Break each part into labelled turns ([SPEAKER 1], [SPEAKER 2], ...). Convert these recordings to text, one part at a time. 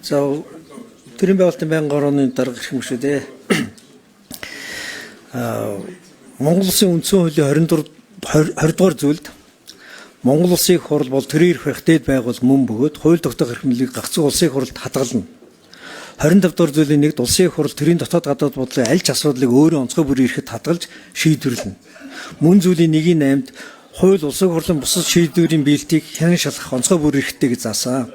[SPEAKER 1] За төрийн байгуулалтын байнгын орооны дарга гэх юм шүү дээ. Монгол Улсын үндсэн хуулийн 20 дугаар зүйлд Монгол Улсын хурал бол төрийн эрх барих дээд байгуул мөн бөгөөд хууль тогтоох эрхмэлийг гагцхүү улсын хуралд хадгална. 25 дугаар зүйлийн нэгд улсын хурал төрийн дотоод гадаад бодлогын аль ч асуудлыг өөрөө онцгой бүрийн эрхэд хадгалж шийдвэрлэнэ. Мөн зүйлийн 1-8-д хууль улсын хурлын бусад шийдвэрийн биелтийг хянан шалгах онцгой бүрийн эрхтэй гэж заасан.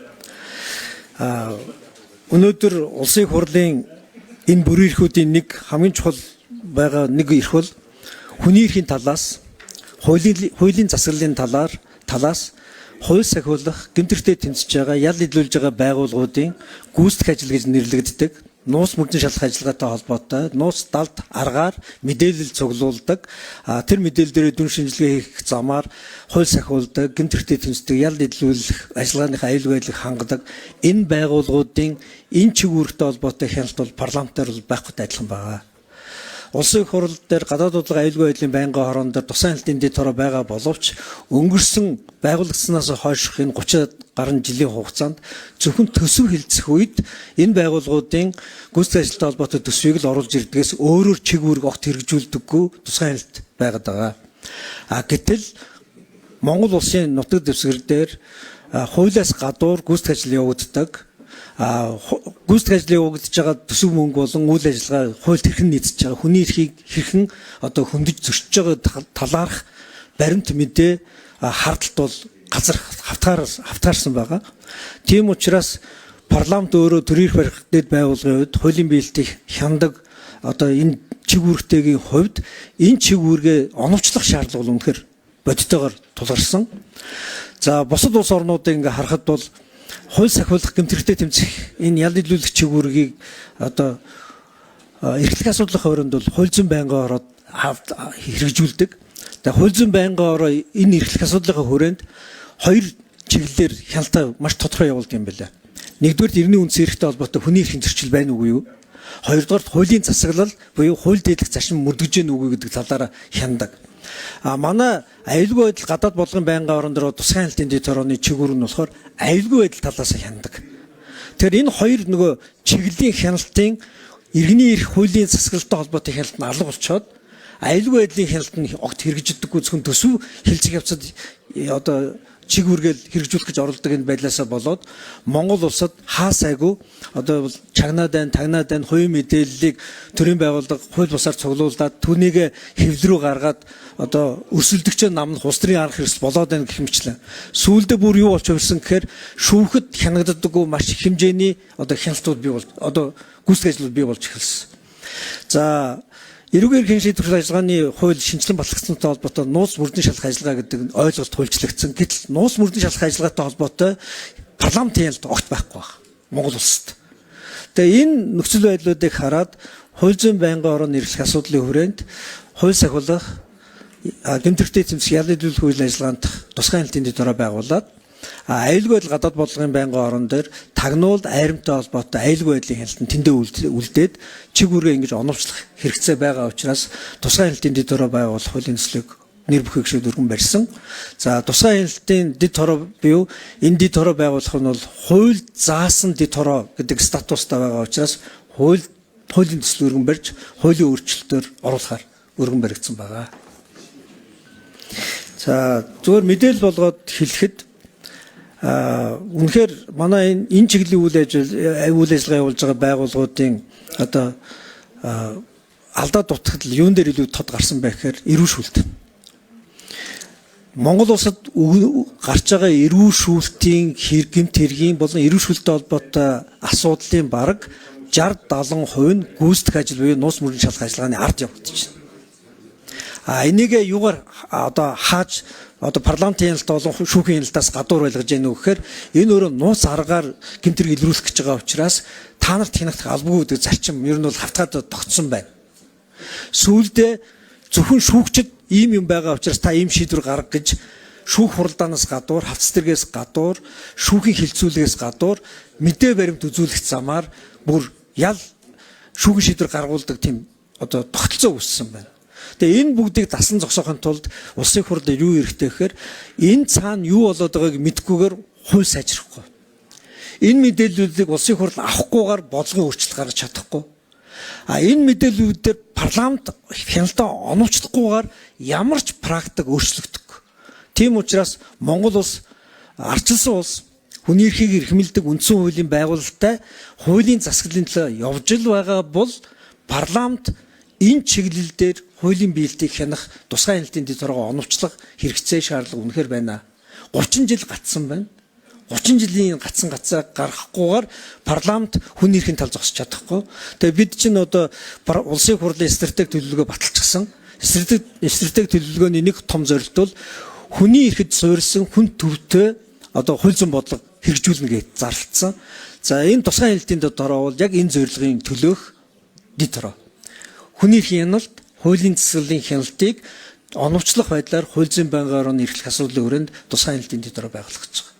[SPEAKER 1] Өнөөдөр улсын хурлын энэ бүрийн эрхүүдийн нэг хамгийн чухал байгаа нэг эрх бол хүний эрхийн талаас, хуулийн засаглалын талаас хууль сахиулах, гэмтэртэй тэмцэж байгаа, ял нийлүүлж байгаа байгууллагуудын гүйцэтгэх ажил гэж нэрлэгддэг. Нууц мөрдөн шалгах ажиллагаатай холбоотой нууц далд аргаар мэдээлэл цуглуулдаг. Тэр мэдээлэл дээрээ дүн шинжилгээ хийх замаар хууль сахиулдаг, гэмтэртэй тэмцдэг, ял нийлүүлэх ажиллагааныхаа аюулгүй байдлыг хангадаг. Энэ байгууллагуудын энэ чиг үүрэгтэй холбоотой хяналт бол парламентаар бол байхгүй адилхан байгаа. Улсын хурал дээр гадаад бодлогын аюулгүй байдлын байнгын хорон дээр тусгай хяналтын дэд хороо байгаа боловч өнгөрсөн байгуулагдсанаас хойших энэ 30 гаруй жилийн хугацаанд зөвхөн төсөв хилцэх үед энэ байгууллагуудын гүйцэтгэх ажилтай холбоотой төсвийг л оруулж ирдгээс өөрөөр чиг үүрэг огт хэрэгжүүлдэггүй тусгай хяналт байгаад байгаа. Гэтэл Монгол Улсын нутаг дэвсгэр дээр хуулиас гадуур гүйцэтгэх ажил явагддаг. Гүйцэтгэх ажлын явагдаж байгаа төсөв мөнгө болон үйл ажиллагаа хууль хэрхэн нийцэж байгаа, хүний эрхийг хэрхэн одоо хөндөж зөрчиж байгаа талаарх баримт мэдээ хардталт бол газар хавтаарсан байгаа. Тийм учраас парламент өөрөө төрийн эрх барих дэд байгууллагын хувьд хуулийн биелтийг хяндаг одоо энэ чиг үүрэгтэйгийн хувьд энэ чиг үүргээ оновчлох шаардлага бол үнэхээр бодитойгоор тулгарсан. За бусад улс орнуудыг ингээ харахад бол хууль сахиулах, гэмтэрхтэй тэмцэх энэ ял нийлүүлэх чиг үүргийг одоо эрхлэх асуудлын хувьд бол хууль зүйн байнгын ороод хэрэгжүүлдэг. Тэгээ хууль зүйн байнгын ороо энэ эрхлэх асуудлын хүрээнд хоёр чиглэлээр хяналтаа маш тодорхой явуулдаг юм байна. Нэгдүгээр иргэний үндсэн эрхтэй холбоотой хүний эрхийн зөрчил байна уугүй юу? Хоёрдугаар хуулийн засаглал буюу хууль дээдлэх зарчим мөрдөж гэнэ үгүй гэдэг талаараа хяндаг. Манай аюулгүй байдал гадаад бодлогын байнгын орон дээр тусгай хяналтын дэд хорооны чиг үүрэг нь болохоор аюулгүй байдал талаас хяндаг. Тэгэхээр энэ хоёр нөгөө чиглэлийн хяналтын иргэний эрх хуулийн засаглалтай холбоотой хяналт нь алга болчоод аюулгүй байдлын хяналт нь огт хэрэгжидэггүй зөвхөн төсөв хилцэх явцад одоо чиг үүргээл хэрэгжүүлэх гэж оролдог энэ байдлаасаа болоод Монгол улсад хаасайгүй одоо чагнаад байна, тагнаад байна, хувийн мэдээллийг төрийн байгууллага хууль бусаар цуглуулад түүнийг хэвлэл рүү гаргаад одоо өрсөлдөгчөө намнах улс төрийн арга хэрэгсэл болоод байна гэх мэтлээ. Сүүлдээ бүр юу болж ирсэн гэхээр шүүхэд хянагддаггүй маш их хэмжээний одоо хяналтууд бий болж одоо гүйцэтгэх ажлууд бий болж эхэлсэн. За эрүүгээр эрхийн шийдвэрлэх ажиллагааны хууль шинжилэн батлагдсантай холбоотой нууц мөрдөн шалгах ажиллагаа гэдэг ойлголт хуульчлагдсан. Гэтэл нууц мөрдөн шалгах ажиллагаатай холбоотой парламентын ялд огт байхгүй байна Монгол улсад. Тэгээ энэ нөхцөл байдлуудыг хараад хууль зүйн байнгын орон эрхлэх асуудлын хүрээнд хууль сахиулах, гэмтэрхтэй тэмцэх ял нийлүүлэх үйл ажиллагаанд тусгай хяналтын дэд хороо байгуулад аюулгүй байдал гадаад бодлогын байнгын орон дээр тагнуулд айрамтай холбоотой аюулгүй байдлын хяналт нь тэндээ үлдээд чиг үүргээ ингэж оновчлох хэрэгцээ байгаа учраас тусгай хяналтын дэд хороо байгуулах хуулийн төслийг нэр бүхий гишүүд өргөн барьсан. За тусгай хяналтын дэд хороо буюу энэ дэд хороо байгуулах нь бол хууль заасан дэд хороо гэдэг статустай байгаа учраас хуулийн төсөл өргөн барьж хуулийн өөрчлөлтөөр оруулахаар өргөн баригдсан байгаа. За зөвхөн мэдээлэл болгоод хэлэхэд үнэхээр манай энэ чиглэлийн үйл ажиллагаа явуулж байгаа байгууллагуудын одоо алдаа дутагдал юун дээр илүү тод гарсан бэ гэхээр эрүү шүүлт. Монгол улсад гарч байгаа эрүү шүүлтийн гэмт хэргийн болон эрүү шүүлттэй холбоотой асуудлын бараг 60-70% нь гүйцэтгэх ажил буюу нууц мөрдөн шалгах ажиллагааны ард явагдаж байна. Энийг юугаар одоо хааж одоо парламентын хяналт болон шүүхийн хяналтаас гадуур байлгаж яах вэ гэхээр энэ өөрөө нууц аргаар гэмтэрэг илрүүлэх гэж байгаа учраас та нарт хянагдах албагүй гэдэг зарчим ер нь бол хавтгаад тогтсон байна. Сүүлдээ зөвхөн шүүгчд ийм юм байгаа учраас та ийм шийдвэр гарга гэж шүүх хуралдаанаас гадуур, хавц тэргээс гадуур, шүүхийн хилцүүлгээс гадуур мэдээ баримт үзүүлэх замаар бүр ял шүүхийн шийдвэр гаргуулдаг тийм одоо тогтолцоо үүссэн байна. Тэгээ энэ бүгдийг дасан зогсоохын тулд улсын хурлд юу хэрэгтэй гэхээр энэ цаана юу болоод байгааг мэдгүйгээр хууль сайжрахгүй. Энэ мэдээллүүдийг улсын хурл авахгүйгээр бодлогын өөрчлөлт гаргаж чадахгүй. Энэ мэдээллүүдээр парламент хяналтаа оновчлохгүйгээр ямар ч практик өөрчлөгдөхгүй. Тийм учраас Монгол улс ардчилсан улс хүний эрхийг эрхэмлдэг үндсэн хуулийн байгуулалттай хуулийн засаглалын төлөө явж л байгаа бол парламент энэ чиглэл дээр хуулийн биелэлтийг хянах тусгай хяналтын дэд хоргоо оновчлох хэрэгцээ шаардлага үнэхээр байна. 30 жил гацсан байна. 30 жилийн гацсан гаргахгүйгээр парламент хүний эрхийн тал зогсож чадахгүй. Тэгээ бид чинь одоо улсын хурлын стратеги төлөвлөгөө баталчихсан. Стратеги төлөвлөгөөний нэг том зорилт бол хүний эрхэд суурилсан хүн төвтэй одоо хууль зүйн бодлого хэрэгжүүлнэ гэж зарлагдсан. За энэ тусгай хяналтын дэд хороо бол яг энэ зорилгын төлөөх дэд хороо. Хүний эрхийн хяналт, хуулийн засаглалын хяналтыг оновчлох байдлаар хууль зүйн байнгын орны эрхлэх асуудлын хүрээнд тусгай хяналтын дэд хороо байгуулах гэж байна.